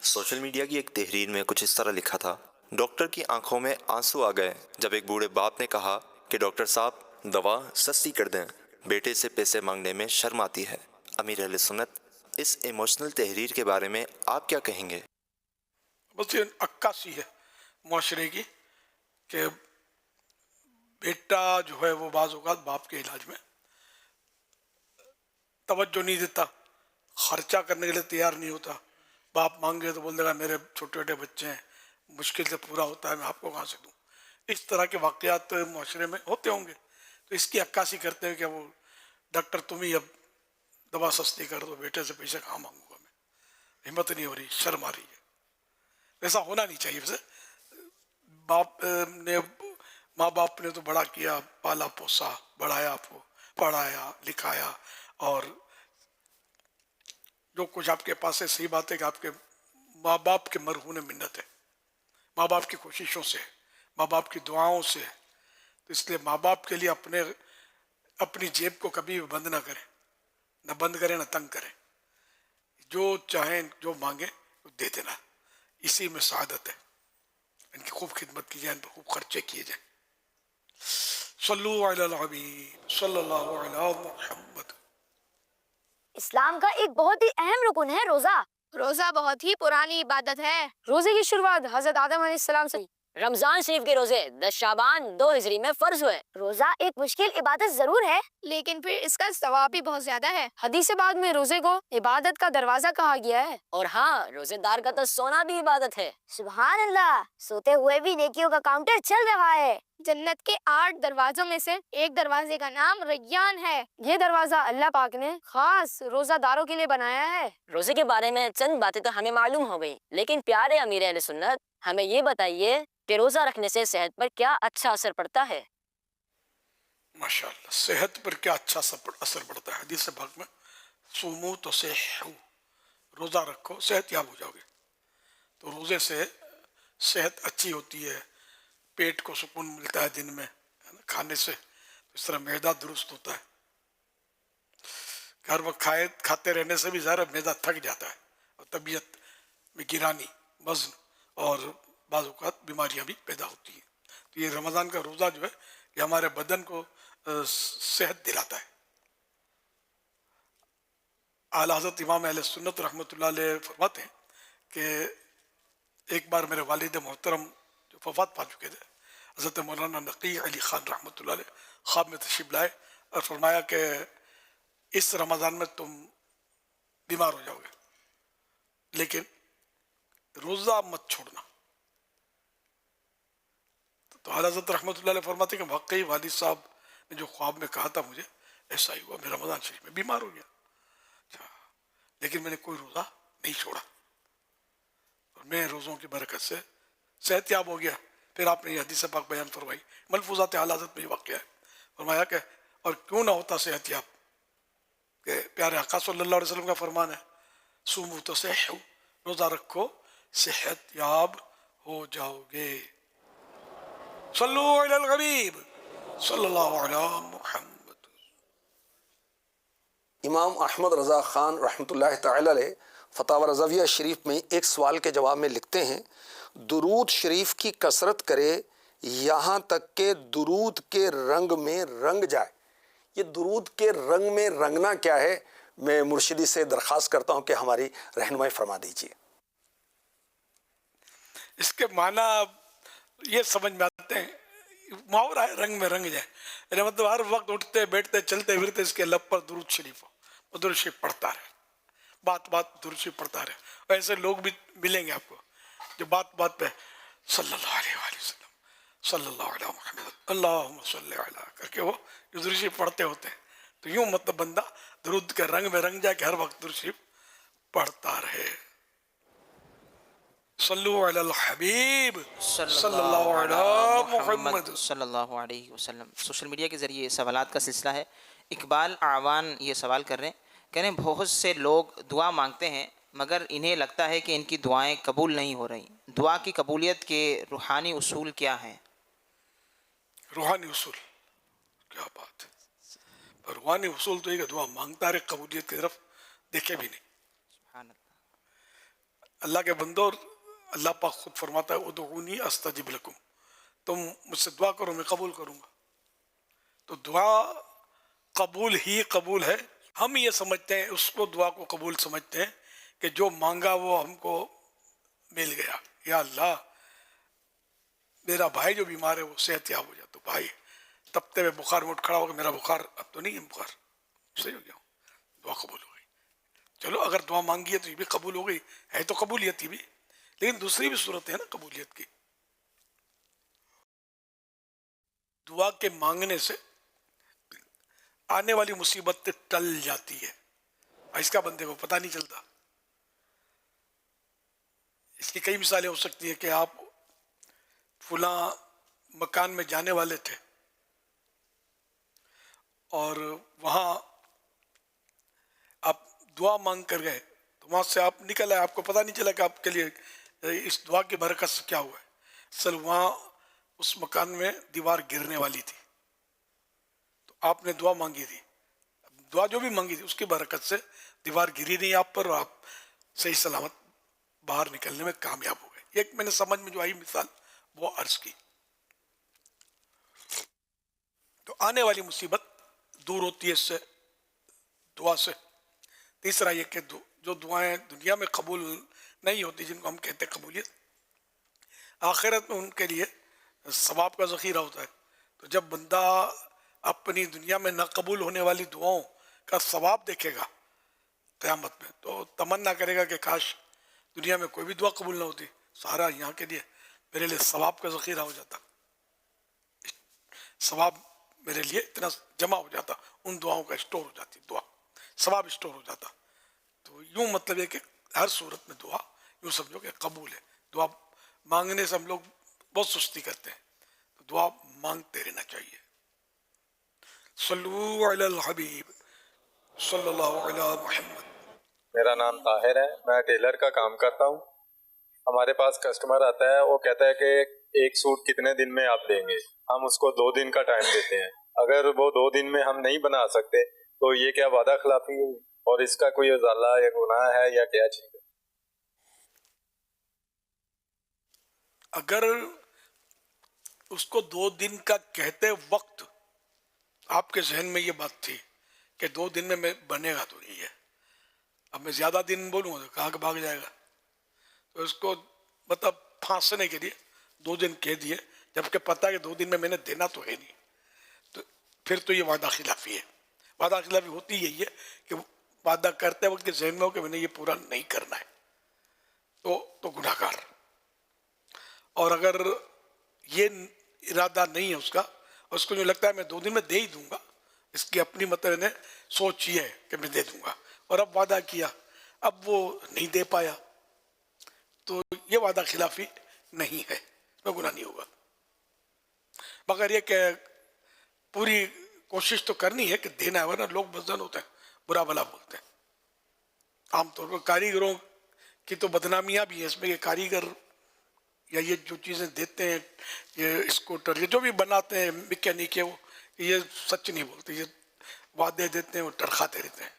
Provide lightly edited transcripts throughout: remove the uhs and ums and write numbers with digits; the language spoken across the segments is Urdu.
سوشل میڈیا کی ایک تحریر میں کچھ اس طرح لکھا تھا: ڈاکٹر کی آنکھوں میں آنسو آ گئے جب ایک بوڑھے باپ نے کہا کہ ڈاکٹر صاحب دوا سستی کر دیں، بیٹے سے پیسے مانگنے میں شرم آتی ہے۔ امیر اہل سنت، اس ایموشنل تحریر کے بارے میں آپ کیا کہیں گے؟ بس یہ عکاسی ہے معاشرے کی کہ بیٹا جو ہے وہ بعض اوقات باپ کے علاج میں توجہ نہیں دیتا، خرچہ کرنے کے لیے تیار نہیں ہوتا۔ باپ مانگے تو بول دے گا میرے چھوٹے چھوٹے بچے ہیں، مشکل سے پورا ہوتا ہے، میں آپ کو کہاں سے دوں۔ اس طرح کے واقعات معاشرے میں ہوتے ہوں گے، تو اس کی عکاسی کرتے ہیں کہ وہ ڈاکٹر تم ہی اب دوا سستی کر دو، بیٹے سے پیسے کہاں مانگوں گا میں، ہمت نہیں ہو رہی، شرم آ رہی ہے۔ ایسا ہونا نہیں چاہیے۔ ویسے باپ نے ماں باپ نے تو بڑا کیا، پالا پوسا، بڑھایا آپ کو، پڑھایا لکھایا، اور جو کچھ آپ کے پاس ہے، صحیح بات ہے کہ آپ کے ماں باپ کے مرہون منت ہے، ماں باپ کی کوششوں سے، ماں باپ کی دعاؤں سے۔ تو اس لیے ماں باپ کے لیے اپنی جیب کو کبھی بھی بند نہ کریں، نہ بند کریں نہ تنگ کریں، جو چاہیں جو مانگیں وہ دے دینا، اسی میں سعادت ہے۔ ان کی خوب خدمت کی جائے، ان پر خوب خرچے کیے جائیں۔ صلو علی الحبیب صلی اللہ علی محمد۔ اسلام کا ایک بہت ہی اہم رکن ہے روزہ۔ روزہ بہت ہی پرانی عبادت ہے۔ روزے کی شروعات حضرت آدم علیہ السلام سے رمضان شریف کے روزے 10 شعبان 2 ہجری میں فرض ہوئے۔ روزہ ایک مشکل عبادت ضرور ہے، لیکن پھر اس کا ثواب بھی بہت زیادہ ہے۔ حدیث بعد میں روزے کو عبادت کا دروازہ کہا گیا ہے، اور ہاں، روزے دار کا تو سونا بھی عبادت ہے۔ سبحان اللہ، سوتے ہوئے بھی نیکیوں کا کاؤنٹر چل رہا ہے۔ جنت کے 8 دروازوں میں سے ایک دروازے کا نام ریان ہے۔ یہ دروازہ اللہ پاک نے خاص روزہ داروں کے لیے بنایا ہے۔ روزے کے بارے میں چند باتیں تو ہمیں معلوم ہو گئی، لیکن پیارے امیر اہل سنت، ہمیں یہ بتائیے کہ روزہ رکھنے سے صحت پر کیا اچھا اثر پڑتا ہے؟ ماشاءاللہ، صحت پر کیا اچھا اثر پڑتا ہے۔ حدیث پاک میں صومو تصحوا، روزہ رکھو صحت یاب ہو جاؤ گے۔ تو روزے سے صحت اچھی ہوتی ہے، پیٹ کو سکون ملتا ہے دن میں کھانے سے، اس طرح معدہ درست ہوتا ہے۔ ہر وقت کھاتے رہنے سے بھی ظاہر معدہ تھک جاتا ہے، اور طبیعت میں گرانی، وزن اور بعض اوقات بیماریاں بھی پیدا ہوتی ہیں۔ تو یہ رمضان کا روزہ جو ہے یہ ہمارے بدن کو صحت دلاتا ہے۔ اعلیٰ حضرت امام اہل سنت رحمۃ اللہ علیہ فرماتے ہیں کہ ایک بار میرے والد محترم جو وفات پا چکے تھے، حضرت مولانا نقی علی خان رحمۃ اللہ علیہ، خواب میں تشریف لائے اور فرمایا کہ اس رمضان میں تم بیمار ہو جاؤ گے، لیکن روزہ مت چھوڑنا۔ تو اعلیٰ حضرت رحمۃ اللہ علیہ فرماتے ہیں کہ واقعی والد صاحب نے جو خواب میں کہا تھا مجھے ایسا ہی ہوا، میں رمضان شریف میں بیمار ہو گیا، لیکن میں نے کوئی روزہ نہیں چھوڑا، اور میں روزوں کی برکت سے صحت یاب ہو گیا۔ پھر آپ نے یہ حدیث پاک بیان فرمائی، ملفوظات اعلیٰ حضرت میں یہ واقعہ ہے۔ فرمایا کہ اور کیوں نہ ہوتا صحت یاب، کہ پیارے آقا صلی اللہ علیہ وسلم کا فرمان ہے صوموا تصحوا، روزہ رکھو صحت یاب ہو جاؤ گے۔ صلو علی الحبیب صلی اللہ علی محمد۔ امام احمد رضا خان رحمۃ اللہ تعالی علیہ فتاوی رضویہ شریف میں ایک سوال کے جواب میں لکھتے ہیں، درود شریف کی کثرت کرے یہاں تک کہ درود کے رنگ میں رنگ جائے۔ یہ درود کے رنگ میں رنگنا کیا ہے؟ میں مرشدی سے درخواست کرتا ہوں کہ ہماری رہنمائی فرما دیجیے۔ اس کے معنی یہ سمجھ میں آتے ہیں، محاورہ ہے رنگ میں رنگ جائے، یعنی مطلب ہر وقت اٹھتے بیٹھتے چلتے پھرتے اس کے لب پر درود شریف ہو، وہ درود شریف پڑھتا رہے، بات بات درود شریف پڑھتا رہے۔ اور ایسے لوگ بھی ملیں گے آپ کو جو بات بات پہ صلی اللہ علیہ وآلہ وسلم، صلی اللہ علیہ محمد، اللہم صلی علیہ کر کے وہ درود شریف پڑھتے ہوتے ہیں۔ تو یوں مطلب بندہ درود کے رنگ میں رنگ جائے کہ ہر وقت درود شریف پڑھتا رہے۔ صلو علی الحبیب صلی اللہ علی محمد صلی اللہ علیہ وسلم۔ سوشل میڈیا کے ذریعے سوالات کا سلسلہ ہے۔ اقبال اعوان یہ سوال کر رہے ہیں، کہہ رہے ہیں بہت سے لوگ دعا مانگتے ہیں مگر انہیں لگتا ہے کہ ان کی دعائیں قبول نہیں ہو رہی، دعا کی قبولیت کے روحانی اصول کیا ہیں؟ روحانی اصول کیا بات ہے، روحانی اصول تو یہ کہ دعا مانگتا رہے، قبولیت کی طرف دیکھے بھی نہیں۔ سبحان اللہ۔ اللہ کے بندو، اللہ پاک خود فرماتا ہے ادعونی استجب لکم، تم مجھ سے دعا کرو میں قبول کروں گا. تو دعا قبول ہی قبول ہے. ہم یہ سمجھتے ہیں، اس کو دعا کو قبول سمجھتے ہیں کہ جو مانگا وہ ہم کو مل گیا. یا اللہ میرا بھائی جو بیمار ہے وہ صحت یاب ہو جائے، تو بھائی تپتے ہوئے بخار میں اٹھ کھڑا ہوگا، میرا بخار اب تو نہیں ہے، بخار صحیح ہو گیا، دعا قبول ہو گئی. چلو اگر دعا مانگی ہے تو یہ بھی قبول ہو گئی ہے، تو قبولیت ہی بھی. لیکن دوسری بھی صورت ہے نا قبولیت کی. دعا کے مانگنے سے آنے والی مصیبت ٹل جاتی ہے، اس کا بندے کو پتہ نہیں چلتا. اس کی کئی مثالیں ہو سکتی ہیں کہ آپ فلاں مکان میں جانے والے تھے اور وہاں آپ دعا مانگ کر گئے، تو وہاں سے آپ نکل آئے، آپ کو پتہ نہیں چلا کہ آپ کے لیے اس دعا کی برکت سے کیا ہوا ہے. اصل وہاں اس مکان میں دیوار گرنے والی تھی، تو آپ نے دعا مانگی تھی، دعا جو بھی مانگی تھی اس کی برکت سے دیوار گری نہیں آپ پر، اور آپ صحیح سلامت باہر نکلنے میں کامیاب ہو گئے. ایک میں نے سمجھ میں جو آئی مثال وہ عرض کی. تو آنے والی مصیبت دور ہوتی ہے اس سے، دعا سے. تیسرا یہ کہ جو دعائیں دنیا میں قبول نہیں ہوتی، جن کو ہم کہتے ہیں قبولیت، آخرت میں ان کے لیے ثواب کا ذخیرہ ہوتا ہے. تو جب بندہ اپنی دنیا میں نہ قبول ہونے والی دعاؤں کا ثواب دیکھے گا قیامت میں، تو تمنا کرے گا کہ کاش دنیا میں کوئی بھی دعا قبول نہ ہوتی، سارا یہاں کے لیے میرے لیے ثواب کا ذخیرہ ہو جاتا، ثواب میرے لیے اتنا جمع ہو جاتا، ان دعاؤں کا اسٹور ہو جاتی، دعا ثواب اسٹور ہو جاتا. تو یوں مطلب ہے کہ ہر صورت میں دعا یوں سمجھو کہ قبول ہے. دعا مانگنے سے ہم لوگ بہت سستی کرتے ہیں، تو دعا مانگتے رہنا چاہیے. صلو علی الحبیب صلی اللہ علی محمد. میرا نام طاہر ہے، میں ٹیلر کا کام کرتا ہوں. ہمارے پاس کسٹمر آتا ہے، وہ کہتا ہے کہ ایک سوٹ کتنے دن میں آپ دیں گے. ہم اس کو 2 دن کا ٹائم دیتے ہیں. اگر وہ 2 دن میں ہم نہیں بنا سکتے تو یہ کیا وعدہ خلافی ہے اور اس کا کوئی ازالہ یا گناہ ہے یا کیا چیز ہے؟ اگر اس کو 2 دن کا کہتے وقت آپ کے ذہن میں یہ بات تھی کہ 2 دن میں بنے گا تو نہیں ہے، اب میں زیادہ دن بولوں گا تو کہاں کہ بھاگ جائے گا، تو اس کو مطلب پھانسنے کے لیے 2 دن کہہ دیے، جبکہ پتہ ہے کہ 2 دن میں نے دینا تو ہے نہیں، تو پھر تو یہ وعدہ خلافی ہے. وعدہ خلافی ہوتی یہی ہے کہ وعدہ کرتے وقت کے ذہن میں ہو کہ میں نے یہ پورا نہیں کرنا ہے، تو گناہ گار. اور اگر یہ ارادہ نہیں ہے اس کا، اور اس کو جو لگتا ہے میں 2 دن میں دے ہی دوں گا، اس کی اپنی مطلب نے سوچ یہ ہے کہ میں دے دوں گا، اور اب وعدہ کیا اب وہ نہیں دے پایا، تو یہ وعدہ خلافی نہیں ہے، اس میں گناہ نہیں ہوگا. مگر یہ کہ پوری کوشش تو کرنی ہے کہ دینا ہے، ورنہ لوگ بزدل ہوتے ہیں، برا بھلا بولتے ہیں. عام طور پر کاریگروں کی تو بدنامیاں بھی ہیں اس میں، یہ کاریگر یا یہ جو چیزیں دیتے ہیں، یہ اسکوٹر یہ جو بھی بناتے ہیں میکینک ہے، وہ یہ سچ نہیں بولتے، یہ وعدے دیتے ہیں، وہ ٹرخاتے رہتے ہیں.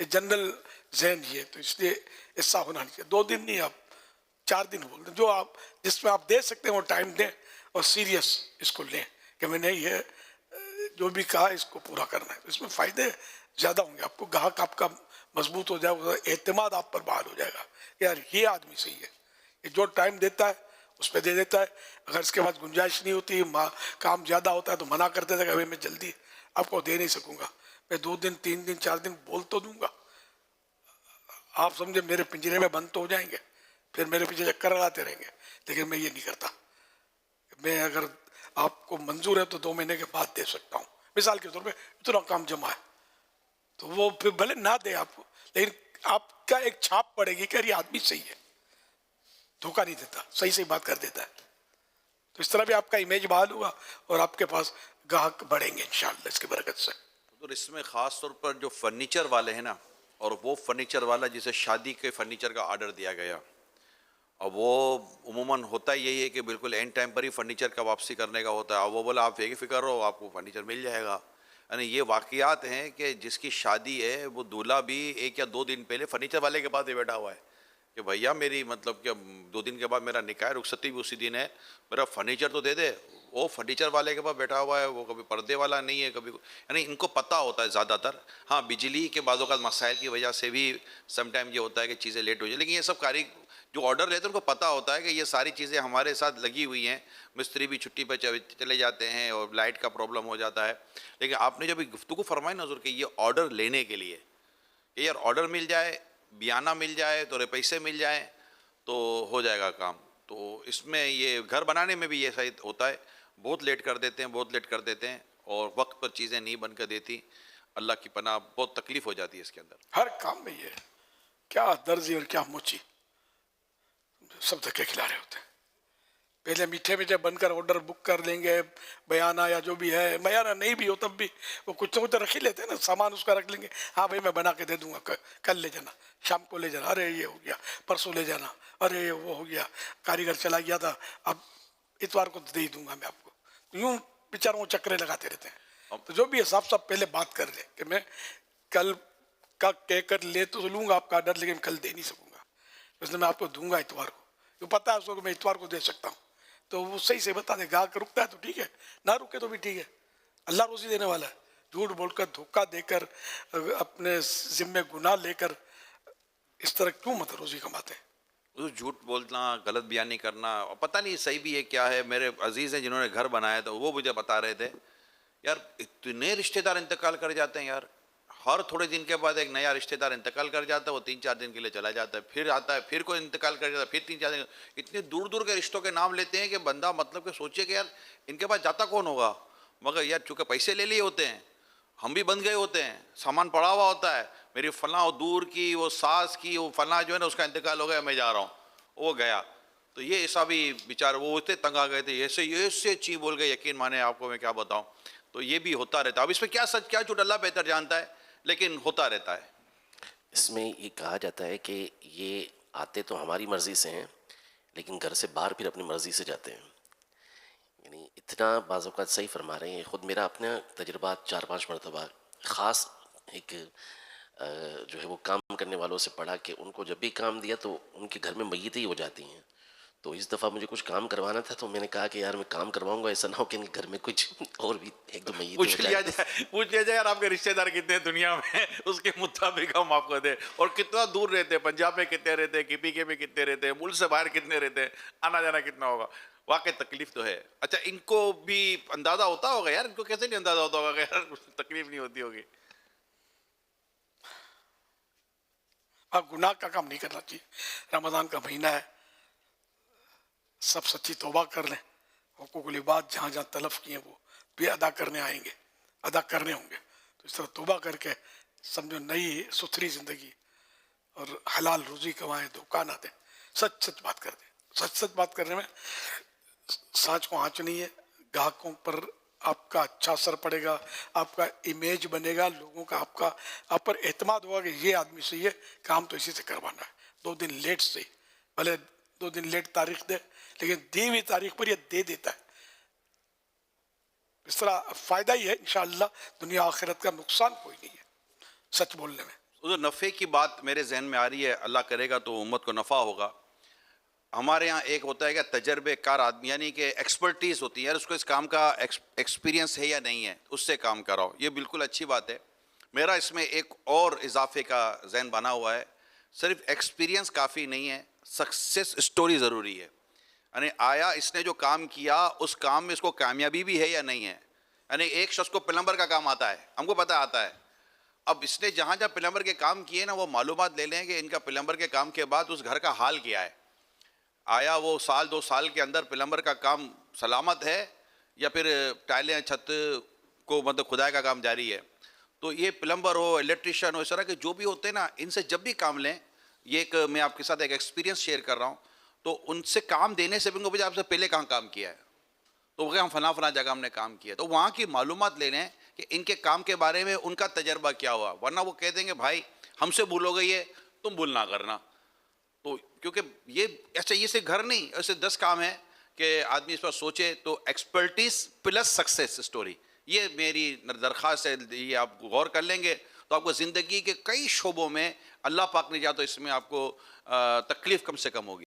یہ جنرل ذہن یہ ہے، تو اس لیے ایسا ہونا نہیں چاہیے. 2 دن نہیں، آپ 4 دن بول دیں، جو آپ جس میں آپ دے سکتے ہیں وہ ٹائم دیں، اور سیریس اس کو لیں کہ میں نے یہ جو بھی کہا اس کو پورا کرنا ہے. اس میں فائدے زیادہ ہوں گے آپ کو، گاہک آپ کا مضبوط ہو جائے گا، اعتماد آپ پر بحال ہو جائے گا کہ یار یہ آدمی صحیح ہے، یہ جو ٹائم دیتا ہے اس پہ دے دیتا ہے. اگر اس کے بعد گنجائش نہیں ہوتی، کام زیادہ ہوتا ہے تو منع کر دیتا ہے کہ ابھی میں جلدی آپ کو دے نہیں سکوں گا، میں 2 دن 3 دن 4 دن بول تو دوں گا، آپ سمجھے میرے پنجرے میں بند تو ہو جائیں گے، پھر میرے پیچھے چکر لگاتے رہیں گے. لیکن میں یہ نہیں کرتا، میں اگر آپ کو منظور ہے تو 2 مہینے کے بعد دے سکتا ہوں. مثال کے طور پہ اتنا کام جمع ہے تو وہ پھر بھلے نہ دے آپ کو، لیکن آپ کا ایک چھاپ پڑے گی کہ یہ آدمی صحیح ہے، دھوکہ نہیں دیتا، صحیح صحیح بات کر دیتا ہے. تو اس طرح بھی آپ کا امیج بحال ہوگا اور آپ کے پاس گاہک بڑھیں گے انشاءاللہ اس کی برکت سے. اور اس میں خاص طور پر جو فرنیچر والے ہیں نا، اور وہ فرنیچر والا جسے شادی کے فرنیچر کا آرڈر دیا گیا، اور وہ عموماً ہوتا ہی یہی ہے کہ بالکل and time per he furniture کا واپسی کرنے کا ہوتا ہے، اور وہ بولا آپ فکر فکر رہو آپ کو فرنیچر مل جائے گا. یعنی یہ واقعات ہیں کہ جس کی شادی ہے وہ دولہا بھی 1 یا 2 دن پہلے فرنیچر والے کے پاس ہی بیٹھا ہوا ہے کہ بھیا میری مطلب کہ 2 دن کے بعد میرا نکاح ہے، رخصتی بھی اسی دن ہے، میرا فرنیچر تو دے دے. وہ فرنیچر والے کے پاس بیٹھا ہوا ہے، وہ کبھی پردے والا نہیں ہے، کبھی یعنی ان کو پتہ ہوتا ہے زیادہ تر. ہاں بجلی کے بعض اوقات مسائل کی وجہ سے بھی سم ٹائم یہ ہوتا ہے کہ چیزیں لیٹ ہو جائیں، لیکن یہ سب جو آرڈر لیتے ہیں ان کو پتہ ہوتا ہے کہ یہ ساری چیزیں ہمارے ساتھ لگی ہوئی ہیں. مستری بھی چھٹی پہ چلے جاتے ہیں اور لائٹ کا پرابلم ہو جاتا ہے. لیکن آپ نے جب گفتگو فرمائی نا حضور کہ یہ آرڈر لینے کے لیے کہ یار آرڈر مل جائے، بیانہ مل جائے تو پیسے مل جائیں تو ہو جائے گا کام. تو اس میں یہ گھر بنانے میں بھی یہ صحیح ہوتا ہے، بہت لیٹ کر دیتے ہیں اور وقت پر چیزیں نہیں بن کر دیتی. اللہ کی پناہ، بہت تکلیف ہو جاتی ہے اس کے اندر. ہر کام میں یہ ہے، کیا درزی اور کیا موچی سب دھکے کھلا رہے ہوتے ہیں. پہلے میٹھے میٹھے بن کر آرڈر بک کر لیں گے، بیانہ یا جو بھی ہے، بیانہ نہیں بھی ہو تب بھی وہ کچھ نہ کچھ رکھ ہی لیتے ہیں نا، سامان اس کا رکھ لیں گے. ہاں بھائی میں بنا کے دے دوں گا، کل لے جانا، شام کو لے جانا، ارے یہ ہو گیا، پرسوں لے جانا، ارے وہ ہو گیا، کاریگر چلا گیا تھا، اب اتوار کو دے ہی دوں گا میں آپ کو. یوں بیچاروں چکرے لگاتے رہتے ہیں. تو جو بھی ہے صاحب پہلے بات کر لیں کہ میں کل کا کہہ کر لے تو لوں گا آپ کا آرڈر، لیکن کل دے نہیں سکوں گا، اس لیے میں آپ کو دوں گا اتوار کو. جو پتہ ہے اس کو کہ میں اتوار کو دے سکتا ہوں، تو وہ صحیح سے بتا دے. گاہک رکتا ہے تو ٹھیک ہے، نہ رکے تو بھی ٹھیک ہے، اللہ روزی دینے والا ہے. جھوٹ بول کر، دھوکہ دے کر، اپنے ذمے گناہ لے کر اس طرح کیوں مت روزی کماتے ہیں؟ جھوٹ بولنا، غلط بیانی کرنا، اور پتہ نہیں صحیح بھی ہے کیا ہے. میرے عزیز ہیں جنہوں نے گھر بنایا تھا وہ مجھے بتا رہے تھے یار اتنے رشتہ دار انتقال کر جاتے ہیں یار. ہر تھوڑے دن کے بعد ایک نیا رشتہ دار انتقال کر جاتا ہے، وہ 3-4 دن کے لیے چلا جاتا ہے، پھر آتا ہے، پھر کوئی انتقال کر جاتا ہے، پھر 3-4 دن. اتنے دور دور کے رشتوں کے نام لیتے ہیں کہ بندہ مطلب کہ سوچے کہ یار ان کے پاس جاتا کون ہوگا. مگر یار چونکہ پیسے لے لیے ہوتے ہیں، ہم بھی بند گئے ہوتے ہیں، سامان پڑا ہوا ہوتا ہے، میری فلاں دور کی وہ ساس کی وہ فلاں جو ہے نا اس کا انتقال ہو گیا، میں جا رہا ہوں، وہ گیا. تو یہ ایسا بھی بیچارے وہ اتنے تنگ آ گئے تھے، ایسے چیز بول گئے، یقین مانے آپ کو میں کیا بتاؤں. تو یہ بھی ہوتا رہتا ہے. اب اس میں کیا سچ کیا جھوٹ اللہ بہتر جانتا ہے، لیکن ہوتا رہتا ہے. اس میں یہ کہا جاتا ہے کہ یہ آتے تو ہماری مرضی سے ہیں لیکن گھر سے باہر پھر اپنی مرضی سے جاتے ہیں. یعنی اتنا بعض اوقات صحیح فرما رہے ہیں. خود میرا اپنا تجربات 4-5 مرتبہ خاص ایک جو ہے وہ کام کرنے والوں سے پڑھا کہ ان کو جب بھی کام دیا تو ان کے گھر میں میتیں ہی ہو جاتی ہیں. تو اس دفعہ مجھے کچھ کام کروانا تھا تو میں نے کہا کہ یار میں کام کرواؤں گا، ایسا نہ ہو کہ گھر میں کچھ اور بھی 1-2 میتیں ہو پوچھ لیا جائے یار آپ کے رشتہ دار کتنے ہیں دنیا میں، اس کے مطابق ہم آپ کو دیں. اور کتنا دور رہتے ہیں، پنجاب میں کتنے رہتے ہیں، KPK کے میں کتنے رہتے ہیں، ملک سے باہر کتنے رہتے ہیں، آنا جانا کتنا ہوگا. واقعی تکلیف تو ہے. اچھا ان کو بھی اندازہ ہوتا ہوگا یار، ان کو کیسے نہیں اندازہ ہوتا ہوگا کہ یار تکلیف نہیں ہوتی ہوگی. گناہ کا کام نہیں کرنا چاہیے. رمضان کا مہینہ ہے، سب سچی توبہ کر لیں. حقوق العباد جہاں جہاں تلف کیے وہ بھی ادا کرنے آئیں گے، ادا کرنے ہوں گے. تو اس طرح توبہ کر کے سمجھو نئی ستھری زندگی اور حلال روزی کمائیں، دھوکہ نہ دیں، سچ سچ بات کر دیں. سچ سچ بات کرنے میں سانچ کو آنچ نہیں ہے. گاہکوں پر آپ کا اچھا اثر پڑے گا، آپ کا امیج بنے گا، لوگوں کا آپ پر اعتماد ہوگا کہ یہ آدمی سے یہ کام تو اسی سے کروانا ہے. 2 دن لیٹ سے، بھلے 2 دن لیٹ تاریخ دے لیکن دی ہوئی تاریخ پر یہ دے دیتا ہے. اس طرح فائدہ ہی ہے انشاءاللہ، دنیا آخرت کا نقصان کوئی نہیں ہے سچ بولنے میں. ادھر نفع کی بات میرے ذہن میں آ رہی ہے، اللہ کرے گا تو امت کو نفع ہوگا. ہمارے یہاں ایک ہوتا ہے کہ تجربے کار آدمی، یعنی کہ ایکسپرٹیز ہوتی ہے، یار اس کو اس کام کا ایکسپیرینس ہے یا نہیں ہے، اس سے کام کراؤ. یہ بالکل اچھی بات ہے. میرا اس میں ایک اور اضافے کا ذہن بنا ہوا ہے، صرف ایکسپیرینس کافی نہیں ہے، سکسیس اسٹوری ضروری ہے. یعنی آیا اس نے جو کام کیا اس کام میں اس کو کامیابی بھی ہے یا نہیں ہے. یعنی ایک شخص کو پلمبر کا کام آتا ہے، ہم کو پتہ آتا ہے، اب اس نے جہاں جہاں پلمبر کے کام کیے نا وہ معلومات لے لیں کہ ان کا پلمبر کے کام کے بعد اس گھر کا حال کیا ہے. آیا وہ 1-2 سال کے اندر پلمبر کا کام سلامت ہے یا پھر ٹائلیں چھت کو مطلب کھدائی کا کام جاری ہے. تو یہ پلمبر ہو، الیکٹریشین ہو، اس طرح کے جو بھی ہوتے ہیں نا، ان سے جب بھی کام لیں، یہ ایک میں آپ کے ساتھ ایک ایکسپیرینس شیئر کر رہا ہوں، تو ان سے کام دینے سے بھی ان کو آپ سے پہلے کہاں کام کیا ہے، تو وہ کہ ہم فلاں جگہ ہم نے کام کیا، تو وہاں کی معلومات لے لیں کہ ان کے کام کے بارے میں ان کا تجربہ کیا ہوا. ورنہ وہ کہہ دیں گے بھائی ہم سے بھولو گے یہ، تم بھول نہ کرنا. تو کیونکہ یہ اچھا یہ صرف گھر نہیں، ایسے 10 کام ہیں کہ آدمی اس پر سوچے. تو ایکسپرٹیز پلس سکسیس اسٹوری، یہ میری درخواست ہے. یہ آپ غور کر لیں گے تو آپ کو زندگی کے کئی شعبوں میں اللہ پاک نے جا تو اس میں آپ کو تکلیف کم سے کم ہوگی.